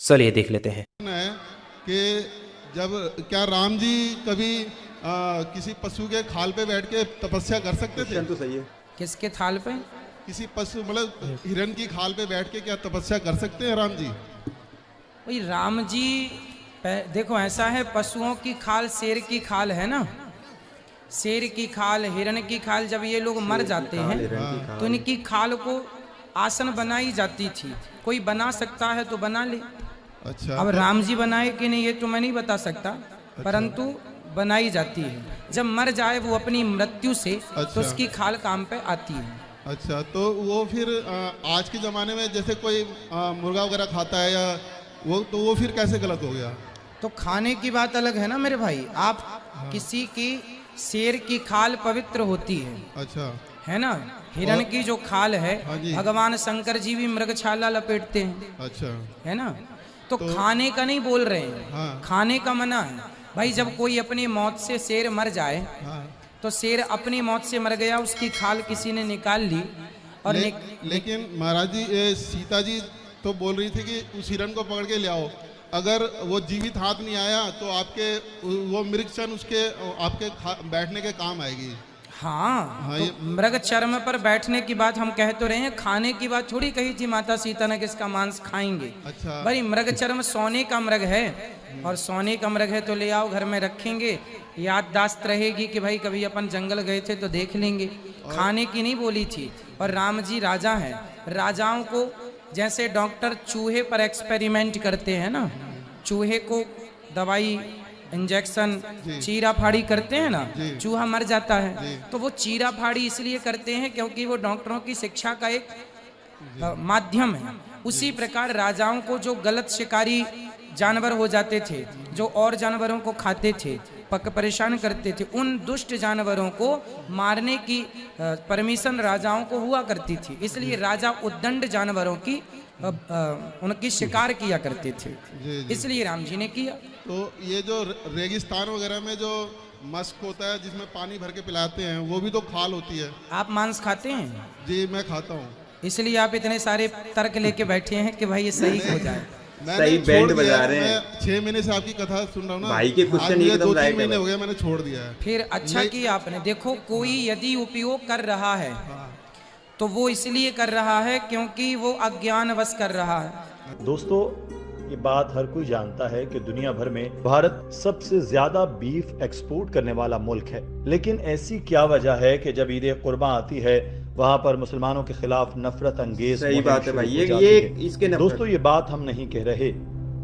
चलिए देख लेते हैं। है कि जब क्या राम जी कभी किसी पशु के खाल पे बैठ के तपस्या कर सकते थे? तो सही है। किसके थाल पे? किसी पशु मतलब हिरण की खाल पे बैठ के क्या तपस्या कर सकते हैं राम जी? भाई राम जी देखो ऐसा है, पशुओं की खाल शेर की खाल है ना, शेर की खाल, हिरण की खाल, जब ये लोग मर जाते हैं तो इनकी खाल को आसन बनाई जाती थी। कोई बना सकता है तो बना ले। अच्छा, अब राम जी बनाए कि नहीं ये तो मैं नहीं बता सकता, परंतु बनाई जाती है। जब मर जाए वो अपनी मृत्यु से तो उसकी खाल काम पे आती है। अच्छा, तो वो फिर आज के ज़माने में जैसे कोई मुर्गा वगैरह खाता है या वो फिर कैसे गलत हो गया? तो खाने की बात अलग है ना मेरे भाई। आप किसी की शेर की खाल पवित्र होती है, अच्छा है ना। हिरण की जो खाल है, हाँ जी। भगवान शंकर जी भी मृगछाला लपेटते हैं, अच्छा, है ना। तो खाने का नहीं बोल रहे हैं, हाँ। खाने का मना है भाई। जब कोई अपनी मौत से शेर मर जाए हाँ। तो शेर अपनी मौत से मर गया, उसकी खाल किसी ने निकाल ली और लेकिन महाराज जी सीता जी तो बोल रही थी कि उस हिरण को पकड़ के ले आओ। अगर वो जीवित हाथ नहीं आया तो आपके वो मृगचर्म उसके आपके बैठने के काम आएगी। हाँ, तो मृग चर्म पर बैठने की बात हम कह तो रहे हैं, खाने की बात थोड़ी कही थी माता सीता ने कि इसका मांस खाएंगे। अच्छा, भाई मृग चर्म सोने का मृग है, और सोने का मृग है तो ले आओ, घर में रखेंगे, याददाश्त रहेगी कि भाई कभी अपन जंगल गए थे तो देख लेंगे। खाने की नहीं बोली थी। और राम जी राजा हैं, राजाओं को जैसे डॉक्टर चूहे पर एक्सपेरिमेंट करते हैं ना, चूहे को दवाई इंजेक्शन चीरा फाड़ी करते हैं ना, चूहा मर जाता है, तो वो चीरा फाड़ी इसलिए करते हैं क्योंकि वो डॉक्टरों की शिक्षा का एक माध्यम है। उसी प्रकार राजाओं को जो गलत शिकारी जानवर हो जाते थे, जो और जानवरों को खाते थे, परेशान करते थे, उन दुष्ट जानवरों को मारने की परमिशन राजाओं को हुआ करती थी। इसलिए राजा उद्दंड जानवरों की उनकी शिकार किया करते थे, इसलिए राम जी ने किया। तो ये जो रेगिस्तान वगैरह में जो मस्क होता है जिसमें पानी भर के पिलाते हैं, वो भी तो खाल होती है। आप मांस खाते हैं? जी मैं खाता हूँ। इसलिए आप इतने सारे तर्क लेके बैठे हैं कि भाई ये सही हो जाए। सही बैंड बजा रहे हैं। मैं 6 महीने से आपकी कथा सुन रहा हूँ ना भाई के क्वेश्चन एकदम राइट है। 2-3 महीने हो गए मैंने छोड़ दिया है। फिर अच्छा किया आपने। देखो कोई यदि उपयोग कर रहा है तो वो इसलिए कर रहा है क्योंकि वो अज्ञानवश कर रहा है। दोस्तों ये बात हर कोई जानता है कि दुनिया भर में भारत सबसे ज्यादा बीफ एक्सपोर्ट करने वाला मुल्क है, लेकिन ऐसी क्या वजह है कि जब ईद कुर्बान आती है वहाँ पर मुसलमानों के खिलाफ नफरत अंगेज सही बात है भाई, ये इसके दोस्तों ये बात हम नहीं कह रहे,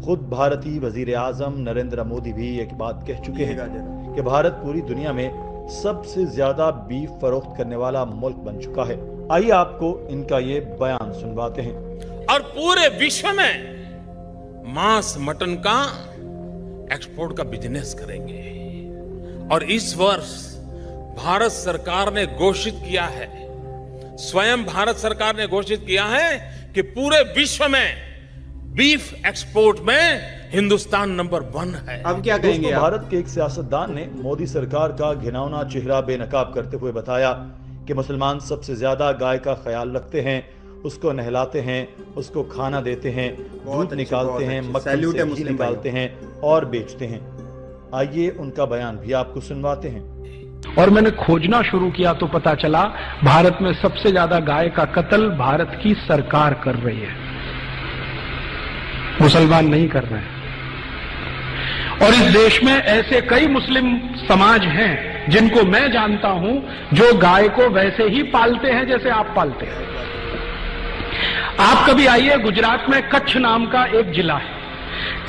खुद भारतीय वजीर आजम नरेंद्र मोदी भी एक बात कह चुके हैं कि भारत पूरी दुनिया में सबसे ज्यादा बीफ फरोख्त करने वाला मुल्क बन चुका है। आइए आपको इनका ये बयान सुनवाते हैं। और पूरे विश्व में मांस मटन का एक्सपोर्ट का बिजनेस करेंगे। और इस वर्ष भारत सरकार ने घोषित किया है, स्वयं भारत सरकार ने घोषित किया है कि पूरे विश्व में बीफ एक्सपोर्ट में हिंदुस्तान नंबर 1 है। अब क्या कहेंगे? भारत के एक सियासतदान ने मोदी सरकार का घिनौना चेहरा बेनकाब करते हुए बताया कि मुसलमान सबसे ज्यादा गाय का ख्याल रखते हैं, उसको नहलाते हैं, उसको खाना देते हैं, दूध निकालते हैं, मक्खन से घी निकालते हैं और बेचते हैं। आइए उनका बयान भी आपको सुनवाते हैं। और मैंने खोजना शुरू किया तो पता चला भारत में सबसे ज्यादा गाय का कत्ल भारत की सरकार कर रही है, मुसलमान नहीं कर रहे हैं। और इस देश में ऐसे कई मुस्लिम समाज हैं जिनको मैं जानता हूं जो गाय को वैसे ही पालते हैं जैसे आप पालते हैं। आप कभी आइए, गुजरात में कच्छ नाम का एक जिला है,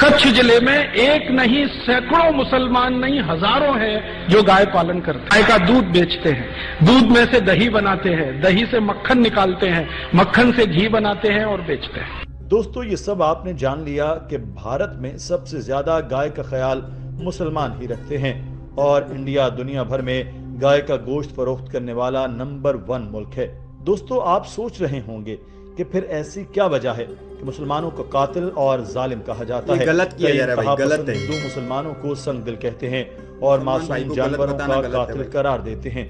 कच्छ जिले में एक नहीं सैकड़ों मुसलमान नहीं हजारों हैं जो गाय पालन करते हैं, गाय का दूध बेचते हैं, दूध में से दही बनाते हैं, दही से मक्खन निकालते हैं, मक्खन से घी बनाते हैं और बेचते हैं। दोस्तों ये सब आपने जान लिया कि भारत में सबसे ज्यादा गाय का ख्याल मुसलमान ही रखते हैं और इंडिया दुनिया भर में गाय का गोश्त फरोख्त करने वाला नंबर 1 मुल्क है। दोस्तों आप सोच रहे होंगे कि फिर ऐसी क्या वजह है कि मुसलमानों को कातिल और जालिम कहा जाता है। गलत किया जा रहा है भाई, गलत है। हिंदू मुसलमानों को संगदिल कहते हैं और मासूम जानवरों का कातिल करार देते हैं।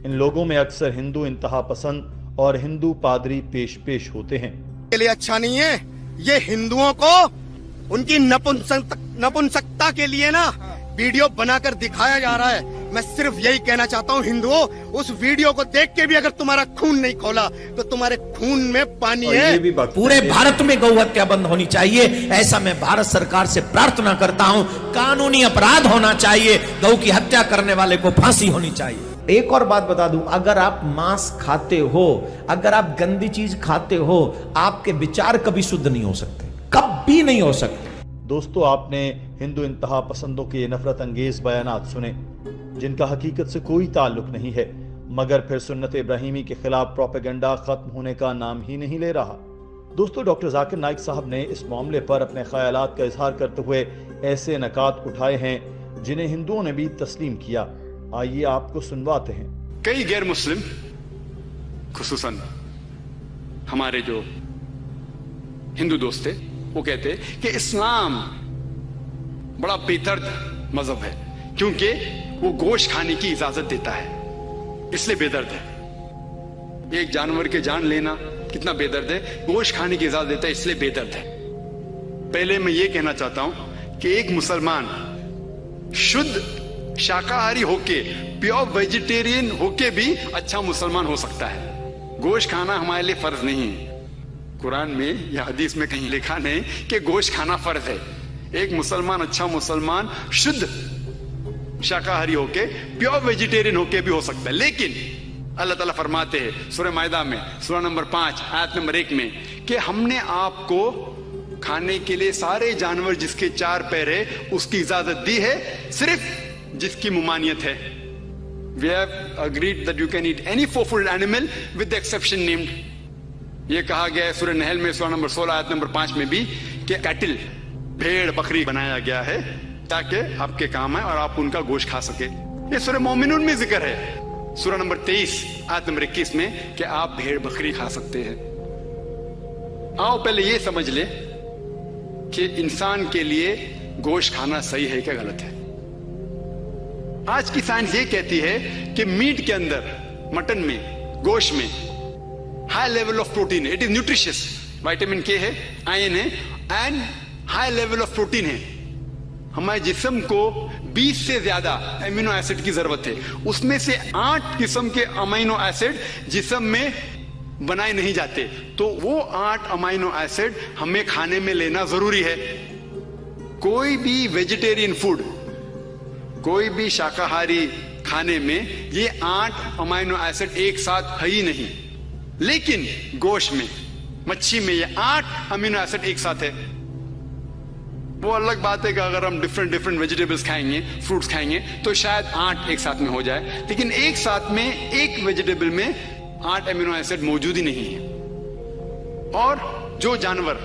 इन लोगों में अक्सर हिंदू इंतहा पसंद और हिंदू पादरी पेश होते हैं। के लिए अच्छा नहीं है, ये हिंदुओं को उनकी नपुंसकता के लिए ना वीडियो बनाकर दिखाया जा रहा है। मैं सिर्फ यही कहना चाहता हूँ हिंदुओं, उस वीडियो को देख के भी अगर तुम्हारा खून नहीं खोला तो तुम्हारे खून में पानी है। पूरे भारत में गौ हत्या बंद होनी चाहिए, ऐसा मैं भारत सरकार से प्रार्थना करता हूँ। कानूनी अपराध होना चाहिए, गौ की हत्या करने वाले को फांसी होनी चाहिए। एक और बात बता दूं, अगर आप मांस खाते हो, अगर आप गंदी चीज खाते हो, आपके विचार कभी शुद्ध नहीं हो सकते, कभी नहीं हो सकते। दोस्तों, आपने हिंदू इंतहा पसंदों के नफरत अंगेज बयानात सुने जिनका हकीकत से कोई ताल्लुक नहीं है, मगर फिर सुन्नत इब्राहिमी के खिलाफ प्रोपेगेंडा खत्म होने का नाम ही नहीं ले रहा। दोस्तों, डॉक्टर जाकिर नाइक साहब ने इस मामले पर अपने ख्यालात का इजहार करते हुए ऐसे नकात उठाए हैं जिन्हें हिंदुओं ने भी तस्लीम किया। आइए आपको सुनवाते हैं। कई गैर मुस्लिम, खुसूसन हमारे जो हिंदू दोस्त थे, वो कहते कि इस्लाम बड़ा बेदर्द मजहब है क्योंकि वो गोश्त खाने की इजाजत देता है, इसलिए बेदर्द है। एक जानवर के जान लेना कितना बेदर्द है, गोश्त खाने की इजाजत देता है इसलिए बेदर्द है। पहले मैं ये कहना चाहता हूं कि एक मुसलमान शुद्ध शाकाहारी होके, प्योर वेजिटेरियन होके भी अच्छा मुसलमान हो सकता है। गोश्त खाना हमारे लिए फर्ज नहीं है। कुरान में या हदीस में कहीं लिखा नहीं कि गोश्त खाना फर्ज है। एक मुसलमान अच्छा मुसलमान शुद्ध शाकाहारी होके, प्योर वेजिटेरियन होके भी हो सकता है। लेकिन अल्लाह ताला फरमाते हैं सूरह मायदा में, सूरह नंबर 5 आयत नंबर 1 में, कि हमने आपको खाने के लिए सारे जानवर जिसके 4 पैर है उसकी इजाजत दी है, सिर्फ जिसकी मुमानियत है। We have agreed that you can eat any four-footed animal with the exception named. ये कहा गया है सूरह नहल में सूरह नंबर 16 आयत नंबर 5 में भी कि कैटिल, भेड़ बकरी बनाया गया है ताकि आपके काम आए और आप उनका गोश्त खा सके। ये सूरह मोमिनून में जिक्र है सूरह नंबर 23 आयत नंबर 21 में कि आप भेड़ बकरी खा सकते हैं। आओ पहले ये समझ ले कि इंसान के लिए गोश्त खाना सही है क्या गलत है। आज की साइंस ये कहती है कि मीट के अंदर, मटन में, गोश्त में हाई लेवल ऑफ प्रोटीन है, इट इज न्यूट्रिशियस, विटामिन के है, आयरन है and high level of protein है। हमारे जिस्म को 20 से ज्यादा अमीनो एसिड की जरूरत है, उसमें से 8 किस्म के अमीनो एसिड जिस्म में बनाए नहीं जाते, तो वो 8 अमीनो एसिड हमें खाने में लेना जरूरी है। कोई भी वेजिटेरियन फूड, कोई भी शाकाहारी खाने में ये 8 अमीनो एसिड एक साथ है ही नहीं, लेकिन गोश्त में, मच्छी में ये 8 अमीनो एसिड एक साथ है। वो अलग बात है कि अगर हम डिफरेंट वेजिटेबल्स खाएंगे, फ्रूट्स खाएंगे, तो शायद 8 एक साथ में हो जाए, लेकिन एक साथ में एक वेजिटेबल में 8 अमीनो एसिड मौजूद ही नहीं है। और जो जानवर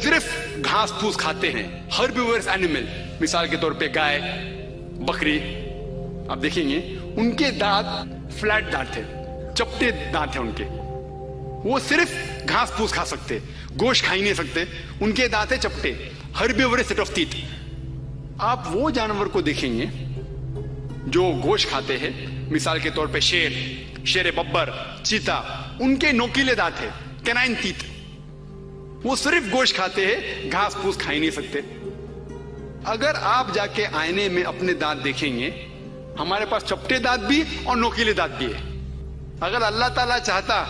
सिर्फ घास फूस खाते हैं, हर्बिवोरस एनिमल, मिसाल के तौर पे गाय, बकरी, आप देखेंगे उनके दांत फ्लैट दांत है, चपटे दांत है उनके, वो सिर्फ घास फूस खा सकते, गोश्त खा ही नहीं सकते, उनके दांत है चपटे, हर्बिवोरस सेट ऑफ टीथ। आप वो जानवर को देखेंगे जो गोश्त खाते हैं, मिसाल के तौर पे शेर बब्बर, चीता, उनके नोकीले दांत है, कैनाइन टीथ, वो सिर्फ गोश्त खाते हैं, घास फूस खा ही नहीं सकते। अगर आप जाके आईने में अपने दांत देखेंगे, हमारे पास चपटे दांत भी और नोकीले दांत भी है। अगर अल्लाह ताला चाहता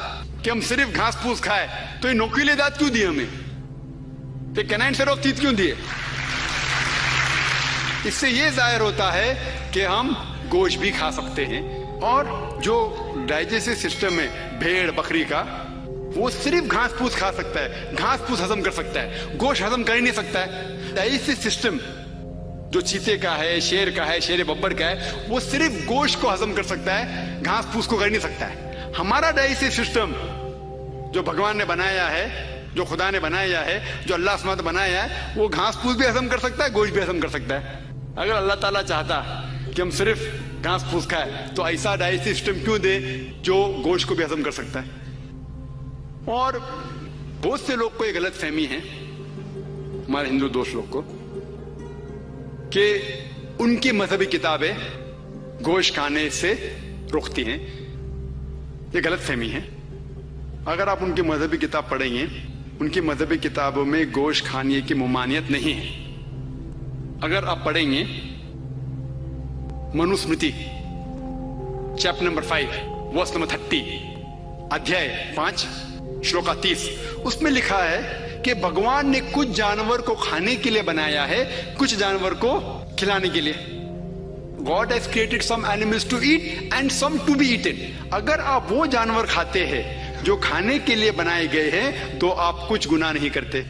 कि हम सिर्फ घास फूस खाए तो ये नोकीले दांत क्यों दिए हमें, तो कैनाइन सेट ऑफ टीथ क्यों दिए? इससे ये जाहिर होता है कि हम गोश्त भी खा सकते हैं, और जो डाइजेस्टिव सिस्टम है भेड़ बकरी का, वो सिर्फ घास फूस खा सकता है, घास फूस हजम कर सकता है, गोश्त हजम कर ही नहीं सकता है। डाइजेस्टिव सिस्टम जो चीते का है, शेर का है, शेर बब्बर का है, वो सिर्फ गोश्त को हजम कर सकता है, घास फूस को कर नहीं सकता है। हमारा डाइजेस्टिव सिस्टम जो भगवान ने बनाया है, जो खुदा ने बनाया है, जो अल्लाह सुब्हानहू बनाया है, वो घास फूस भी हजम कर सकता है, गोश्त भी हजम कर सकता है। अगर अल्लाह ताला चाहता कि हम सिर्फ घास फूस खाए तो ऐसा डाइजेस्टिव सिस्टम क्यों दे जो गोश्त को भी हजम कर सकता है। और बहुत से लोग को ये गलत फहमी है, हमारे हिंदू दोस्त लोग को, कि उनकी मजहबी किताबें गोश्त खाने से रोकती हैं। ये गलत फहमी है। अगर आप उनकी मजहबी किताब पढ़ेंगे उनकी मजहबी किताबों में गोश्त खाने की ममानियत नहीं है। अगर आप पढ़ेंगे Manusmriti chapter number 5 verse number 30 अध्याय 5 श्लोका 30, उसमें लिखा है कि भगवान ने कुछ जानवर को खाने के लिए बनाया है, कुछ जानवर को खिलाने के लिए। God has created some animals to eat and some to be eaten. अगर आप वो जानवर खाते हैं जो खाने के लिए बनाए गए हैं तो आप कुछ गुनाह नहीं करते।